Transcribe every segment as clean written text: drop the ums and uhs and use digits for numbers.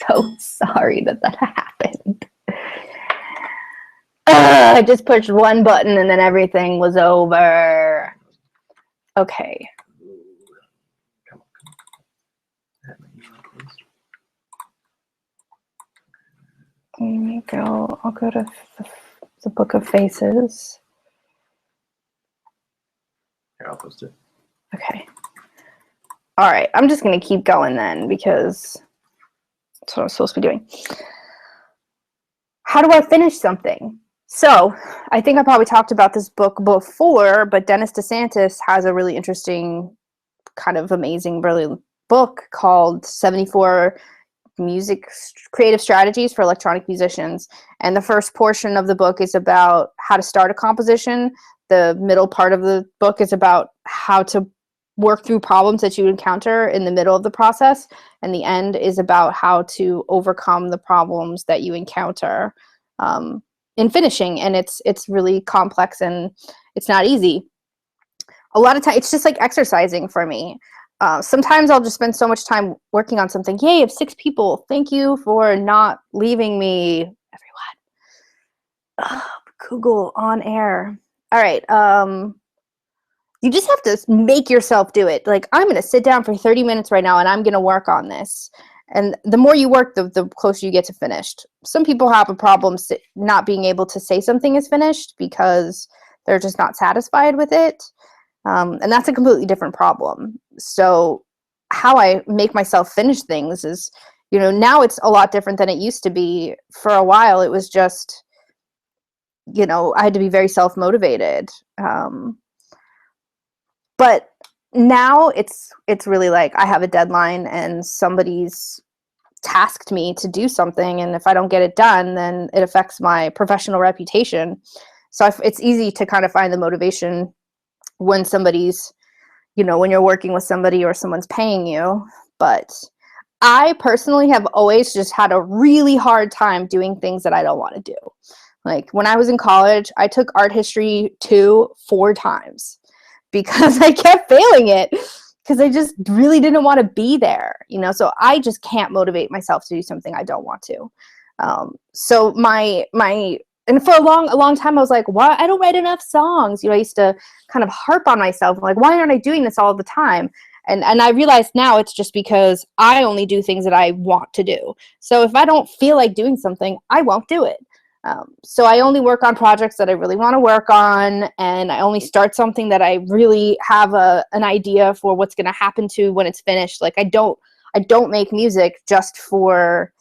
so sorry that happened. I just pushed one button and then everything was over. Okay. Let me go. I'll go to the Book of Faces. Here, I'll post it. Okay. All right. I'm just going to keep going then because that's what I'm supposed to be doing. How do I finish something? So I think I probably talked about this book before, but Dennis DeSantis has a really interesting, kind of amazing, brilliant book called 74 Creative Strategies for Electronic Musicians. And the first portion of the book is about how to start a composition. The middle part of the book is about how to work through problems that you encounter in the middle of the process. And the end is about how to overcome the problems that you encounter in finishing. And it's really complex and it's not easy. A lot of time, it's just like exercising for me. Sometimes I'll just spend so much time working on something. Yay, I have 6 people. Thank you for not leaving me, everyone. Google on air. All right. You just have to make yourself do it. Like, I'm going to sit down for 30 minutes right now and I'm going to work on this. And the more you work, the closer you get to finished. Some people have a problem not being able to say something is finished because they're just not satisfied with it. And that's a completely different problem. So how I make myself finish things is, now it's a lot different than it used to be. For a while, it was just, I had to be very self-motivated. But now it's really like I have a deadline and somebody's tasked me to do something. And if I don't get it done, then it affects my professional reputation. So it's easy to kind of find the motivation when somebody's, when you're working with somebody or someone's paying you. But I personally have always just had a really hard time doing things that I don't want to do. Like when I was in college, I took art history 2 4 times because I kept failing it because I just really didn't want to be there, so I just can't motivate myself to do something I don't want to. So and for a long time, I was like, why? I don't write enough songs. I used to kind of harp on myself. Like, why aren't I doing this all the time? And I realize now it's just because I only do things that I want to do. So if I don't feel like doing something, I won't do it. So I only work on projects that I really want to work on, and I only start something that I really have an idea for what's going to happen to when it's finished. Like I don't make music just for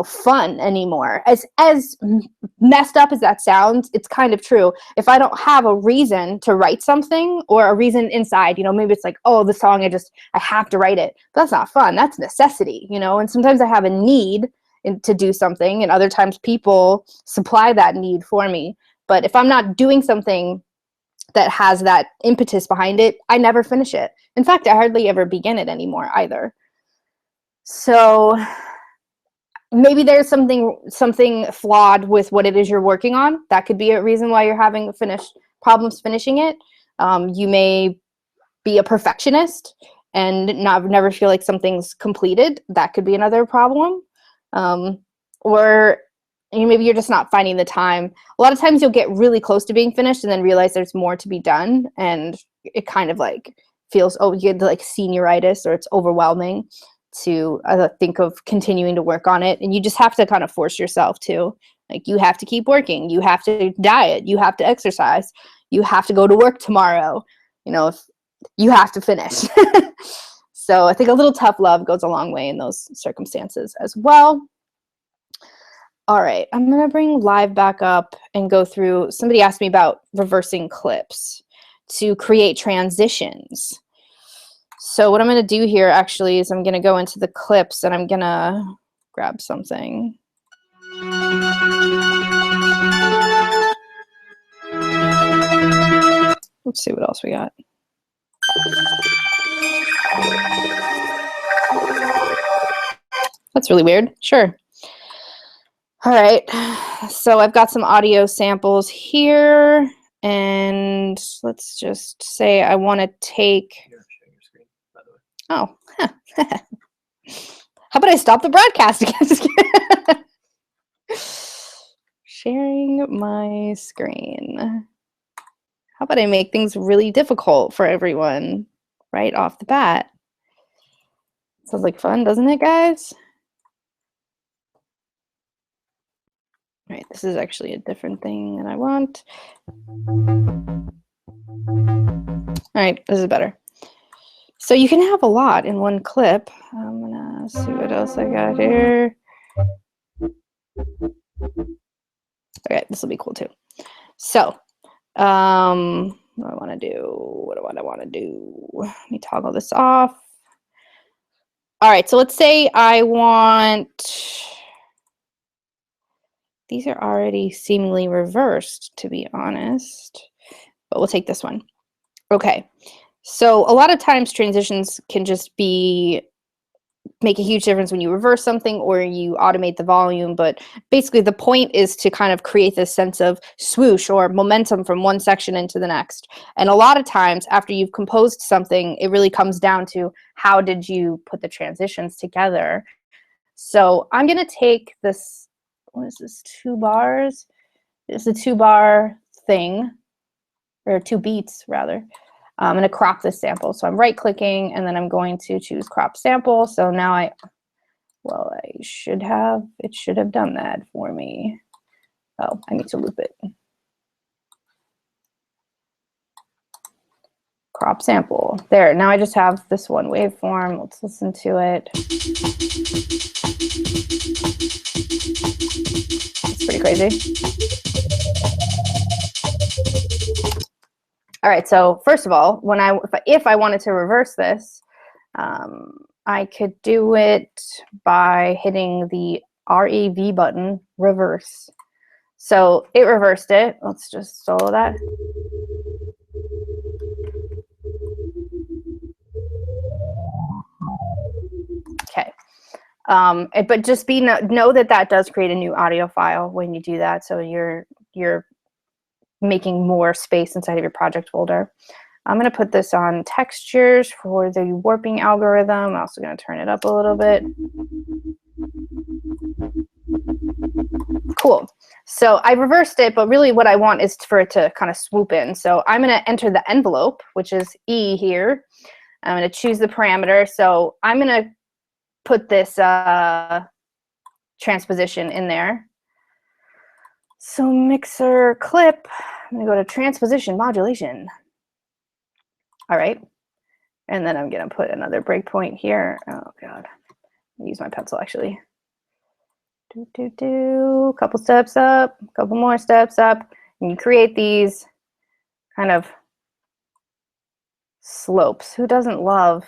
fun anymore. As messed up as that sounds, it's kind of true. If I don't have a reason to write something or a reason inside, maybe it's like, oh, the song, I have to write it. But that's not fun. That's necessity, and sometimes I have a need to do something, and other times people supply that need for me. But if I'm not doing something that has that impetus behind it, I never finish it. In fact, I hardly ever begin it anymore either. So maybe there's something flawed with what it is you're working on. That could be a reason why you're having problems finishing it. You may be a perfectionist and never feel like something's completed. That could be another problem. Or maybe you're just not finding the time. A lot of times you'll get really close to being finished and then realize there's more to be done, and it kind of like feels, you get like senioritis, or it's overwhelming to think of continuing to work on it. And you just have to kind of force yourself to, like, you have to keep working, you have to diet, you have to exercise, you have to go to work tomorrow, if you have to finish. So I think a little tough love goes a long way in those circumstances as well. All right, I'm going to bring live back up and go through. Somebody asked me about reversing clips to create transitions. So what I'm going to do here actually is I'm going to go into the clips and I'm going to grab something. Let's see what else we got. That's really weird. Sure. All right, so I've got some audio samples here, and let's just say I want to take... You're sharing your screen, by the way. Oh, How about I stop the broadcast again? Just kidding. Sharing my screen. How about I make things really difficult for everyone right off the bat? Sounds like fun, doesn't it, guys? All right, this is actually a different thing that I want. All right, this is better. So you can have a lot in one clip. I'm gonna see what else I got here. Okay, this will be cool too. So, what do I want to do? What do I want to do? Let me toggle this off. All right, so let's say I want, these are already seemingly reversed, to be honest, but we'll take this one. Okay, so a lot of times transitions can just make a huge difference when you reverse something or you automate the volume, but basically the point is to kind of create this sense of swoosh or momentum from one section into the next. And a lot of times after you've composed something, it really comes down to how did you put the transitions together. So I'm going to take this, what is this, 2 bars? It's a 2-bar thing, or 2 beats rather. I'm going to crop this sample. So I'm right clicking and then I'm going to choose crop sample. So now it should have done that for me. Oh, I need to loop it. Crop sample. There, now I just have this one waveform. Let's listen to it. It's pretty crazy. All right, so first of all, if I wanted to reverse this, I could do it by hitting the REV button, reverse. So it reversed it. Let's just solo that. Okay. But just know that does create a new audio file when you do that. So you're making more space inside of your project folder. I'm going to put this on textures for the warping algorithm. I'm also going to turn it up a little bit. Cool. So I reversed it, but really what I want is for it to kind of swoop in. So I'm going to enter the envelope, which is E here. I'm going to choose the parameter. So I'm going to put this transposition in there. So mixer clip, I'm going to go to transposition modulation. All right. And then I'm going to put another breakpoint here. Oh, God. I'll use my pencil, actually. Couple steps up, couple more steps up. And you create these kind of slopes. Who doesn't love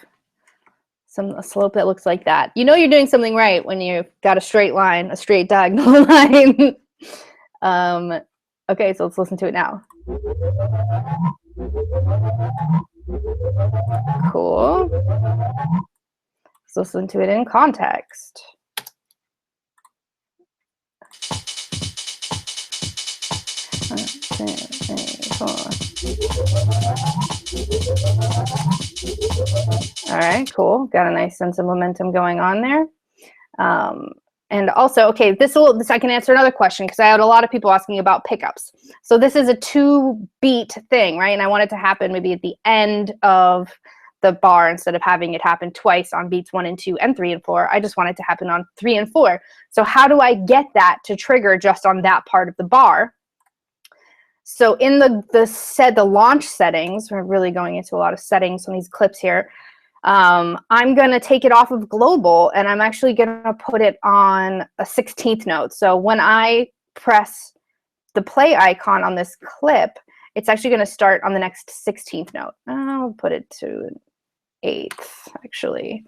a slope that looks like that? You know you're doing something right when you've got a straight line, a straight diagonal line. Okay, so let's listen to it now. Cool. Let's listen to it in context. One, two, three, 4. All right, cool. Got a nice sense of momentum going on there. And also, okay, this I can answer another question because I had a lot of people asking about pickups. So this is a 2-beat thing, right? And I want it to happen maybe at the end of the bar instead of having it happen twice on beats 1 and 2 and 3 and 4. I just want it to happen on 3 and 4. So how do I get that to trigger just on that part of the bar? So in the launch settings, we're really going into a lot of settings on these clips here. I'm going to take it off of global and I'm actually going to put it on a 16th note. So when I press the play icon on this clip, it's actually going to start on the next 16th note. I'll put it to an 8th, actually.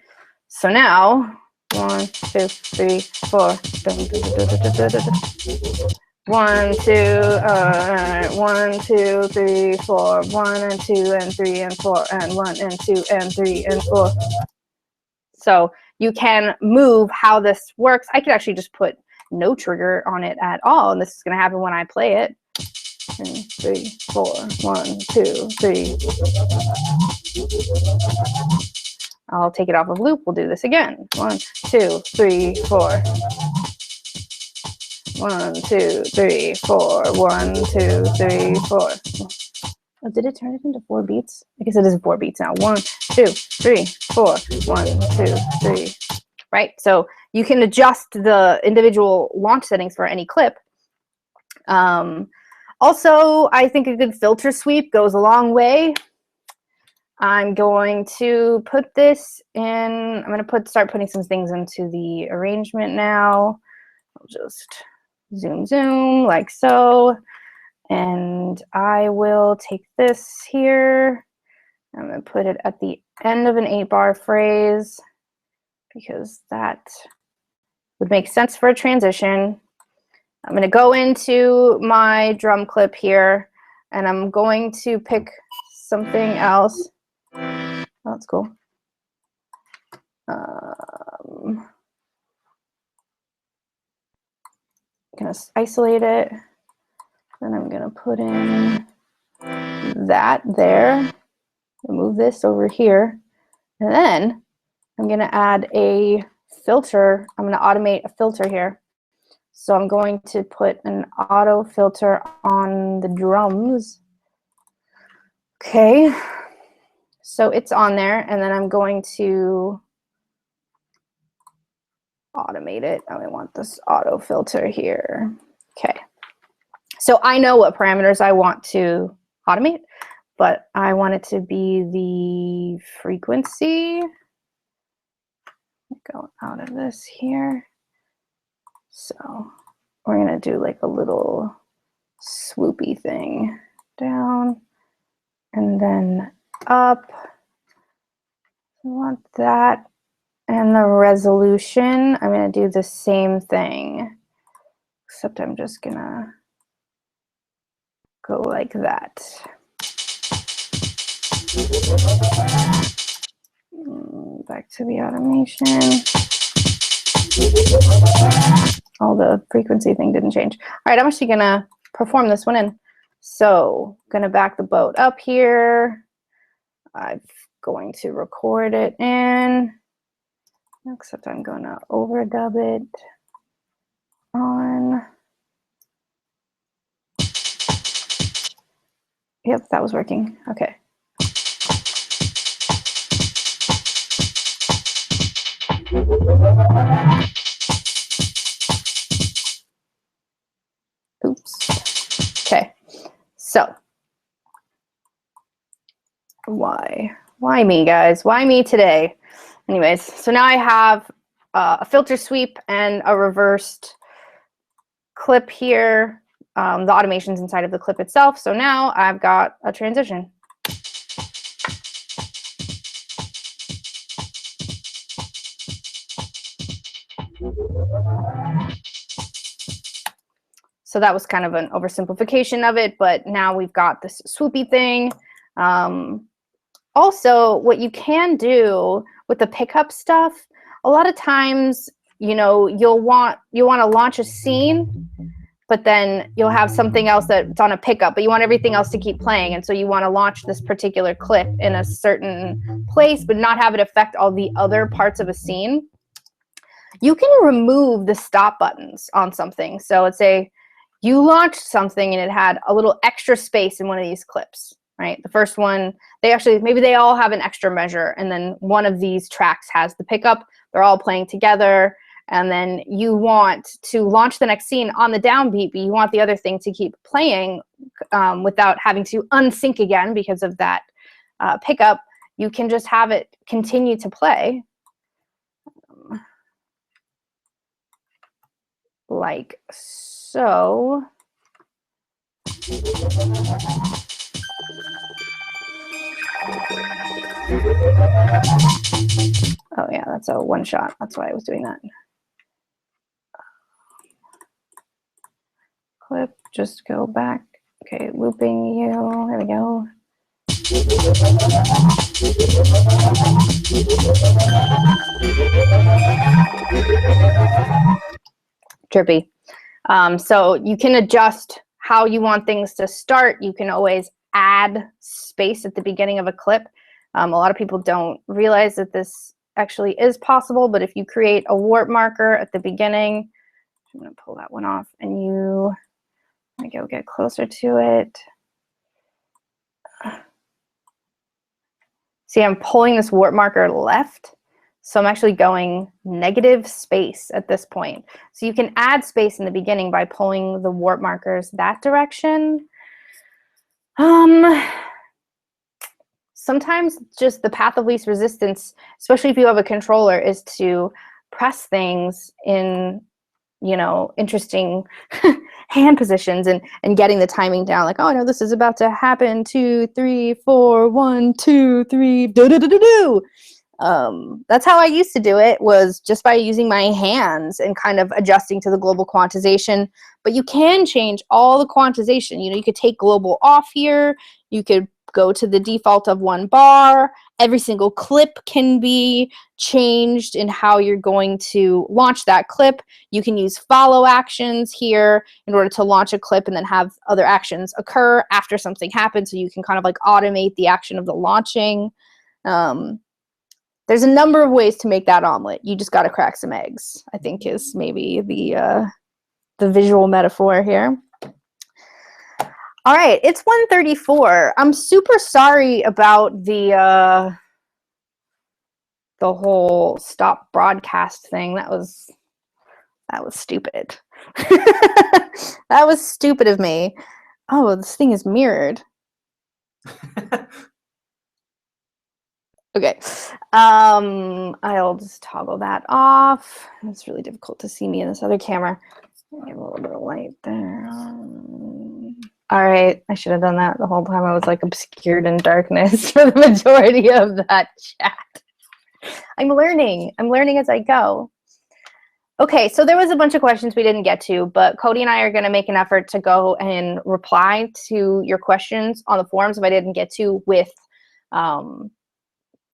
So now, 1, 2, 3, 4. 1, 2, 1, 2, 3, 4, 1 and 2 and 3 and 4 and 1 and 2 and 3 and 4. So you can move how this works. I could actually just put no trigger on it at all, and this is going to happen when I play it. 2, 3, 4, 1, 2, 3. I'll take it off of loop. We'll do this again. 1, 2, 3, 4. 1, 2, 3, 4. 1, 2, 3, 4. Oh, did it turn it into 4 beats? I guess it is 4 beats now. 1, 2, 3, 4. 1, 2, 3. Right? So you can adjust the individual launch settings for any clip. Also, I think a good filter sweep goes a long way. I'm going to put this in, I'm going to start putting some things into the arrangement now. I'll just zoom like so. And I will take this here. I'm going to put it at the end of an 8-bar phrase because that would make sense for a transition. I'm going to go into my drum clip here, and I'm going to pick something else. Oh, that's cool. I'm going to isolate it. Then I'm going to put in that there. Move this over here. And then I'm going to add a filter. I'm going to automate a filter here. So I'm going to put an auto filter on the drums. Okay. So it's on there, and then I'm going to automate it. I want this auto filter here. Okay. So I know what parameters I want to automate, but I want it to be the frequency. Go out of this here. So we're going to do like a little swoopy thing down and then up. I want that. And the resolution, I'm going to do the same thing, except I'm just going to go like that. Back to the automation. Oh, the frequency thing didn't change. All right, I'm actually going to perform this one in. So I'm going to back the boat up here. I'm going to record it in, except I'm going to overdub it on. Yep, that was working. Okay. Oops. Okay. So why me, guys? Why me today? Anyways, so now I have a filter sweep and a reversed clip here. The automation's inside of the clip itself. So now I've got a transition. So that was kind of an oversimplification of it, but now we've got this swoopy thing. Also, what you can do with the pickup stuff, a lot of times, you know, you'll want to launch a scene, but then you'll have something else that's on a pickup, but you want everything else to keep playing. And so you want to launch this particular clip in a certain place, but not have it affect all the other parts of a scene. You can remove the stop buttons on something. So let's say you launched something and it had a little extra space in one of these clips, right? The first one, maybe they all have an extra measure, and then one of these tracks has the pickup. They're all playing together. And then you want to launch the next scene on the downbeat, but you want the other thing to keep playing without having to unsync again because of that pickup. You can just have it continue to play like so. Oh yeah, that's a one shot. That's why I was doing that. Clip, just go back. Okay, looping you, there we go. Trippy. So you can adjust how you want things to start. You can always add space at the beginning of a clip. A lot of people don't realize that this actually is possible, but if you create a warp marker at the beginning, I'm going to pull that one off, and you go get closer to it. See, I'm pulling this warp marker left, so I'm actually going negative space at this point. So you can add space in the beginning by pulling the warp markers that direction. Sometimes just the path of least resistance, especially if you have a controller, is to press things in, you know, interesting hand positions and getting the timing down. Like, oh no, this is about to happen. 2, 3, 4, 1, 2, 3, do do do do do. That's how I used to do it, was just by using my hands and kind of adjusting to the global quantization. But you can change all the quantization. You know, you could take global off here. You could go to the default of 1 bar. Every single clip can be changed in how you're going to launch that clip. You can use follow actions here in order to launch a clip and then have other actions occur after something happens, so you can kind of like automate the action of the launching. There's a number of ways to make that omelet. You just got to crack some eggs, I think, is maybe the visual metaphor here. All right, it's 1:34. I'm super sorry about the whole stop broadcast thing. That was stupid. That was stupid of me. Oh, this thing is mirrored. Okay, I'll just toggle that off. It's really difficult to see me in this other camera. Give a little bit of light there. All right, I should have done that the whole time. I was like obscured in darkness for the majority of that chat. I'm learning as I go. Okay, so there was a bunch of questions we didn't get to, but Cody and I are going to make an effort to go and reply to your questions on the forums if I didn't get to, with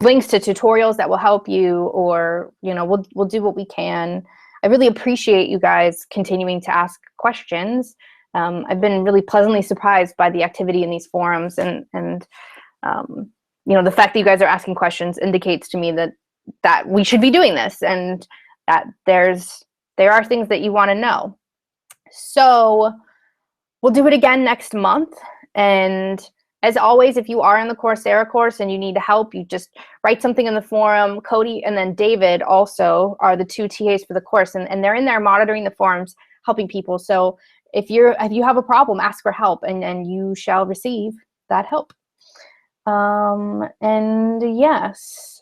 links to tutorials that will help you, or, you know, we'll do what we can. I really appreciate you guys continuing to ask questions. I've been really pleasantly surprised by the activity in these forums, and you know, the fact that you guys are asking questions indicates to me that we should be doing this, and that there are things that you want to know. So we'll do it again next month. And as always, if you are in the Coursera course and you need help, you just write something in the forum. Cody and then David also are the 2 TAs for the course, and they're in there monitoring the forums, helping people. So if you have a problem, ask for help, and you shall receive that help. And yes,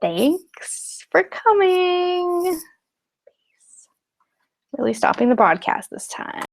thanks for coming. Peace. Really stopping the broadcast this time.